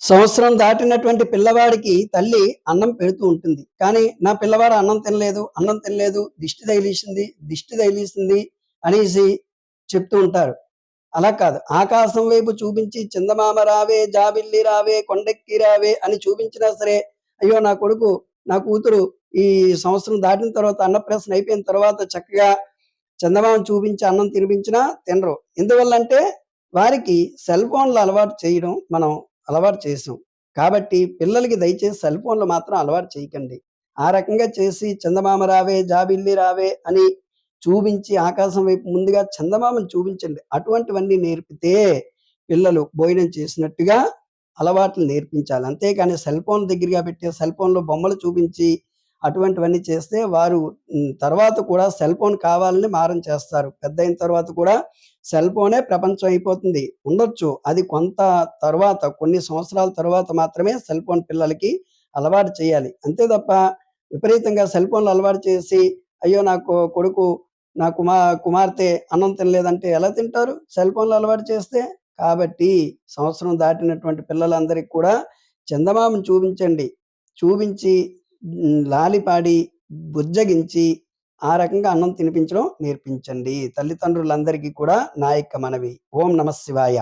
సంవత్సరం దాటినటువంటి పిల్లవాడికి తల్లి అన్నం పెడుతూ ఉంటుంది. కానీ నా పిల్లవాడు అన్నం తినలేదు, దిష్టి తగిలేసింది అనేసి చెప్తూ ఉంటారు. అలా కాదు. ఆకాశం వైపు చూపించి చందమామ రావే, జాబిల్లి రావే, కొండెక్కి రావే అని చూపించినా సరే, అయ్యో! నా కొడుకు, నా కూతురు ఈ సంవత్సరం దాటిన తర్వాత అన్నప్రాసన అయిపోయిన తర్వాత చక్కగా చందమామను చూపించి అన్నం తినిపించినా తినరు. ఎందువల్లంటే వారికి సెల్ ఫోన్‌లు అలవాటు చేయడం మనం అలవాటు చేసాం. కాబట్టి పిల్లలకి దయచేసి సెల్ ఫోన్‌లు మాత్రం అలవాటు చేయకండి. ఆ రకంగా చేసి చందమామ రావే, జాబిల్లి రావే అని చూపించి ఆకాశం వైపు ముందుగా చందమామను చూపించండి. అటువంటివన్నీ నేర్పితే పిల్లలు భోజనం చేసినట్టుగా అలవాట్లు నేర్పించాలి. అంతేగాని సెల్ ఫోన్ దగ్గరగా పెట్టి సెల్ ఫోన్‌లో బొమ్మలు చూపించి అటువంటివన్నీ చేస్తే వారు తర్వాత కూడా సెల్ ఫోన్ కావాలని మారం చేస్తారు. పెద్దయిన తర్వాత కూడా సెల్ ఫోనే ప్రపంచం అయిపోతుంది. ఉండొచ్చు. అది కొంత తర్వాత కొన్ని సంవత్సరాల తర్వాత మాత్రమే సెల్ ఫోన్ పిల్లలకి అలవాటు చేయాలి. అంతే తప్ప విపరీతంగా సెల్ ఫోన్‌లు అలవాటు చేసి, అయ్యో! కొడుకు, నా కుమార్తె అన్నం తినలేదంటే ఎలా తింటారు? సెల్ ఫోన్‌లు అలవాటు చేస్తే. కాబట్టి సంవత్సరం దాటినటువంటి పిల్లలందరికి కూడా చందమామను చూపించండి. చూపించి లాలిపాడి, బుజ్జగించి ఆ రకంగా అన్నం తినిపించడం నేర్పించండి. తల్లిదండ్రులందరికీ కూడా నా యొక్క మనవి. ఓం నమః శివాయ.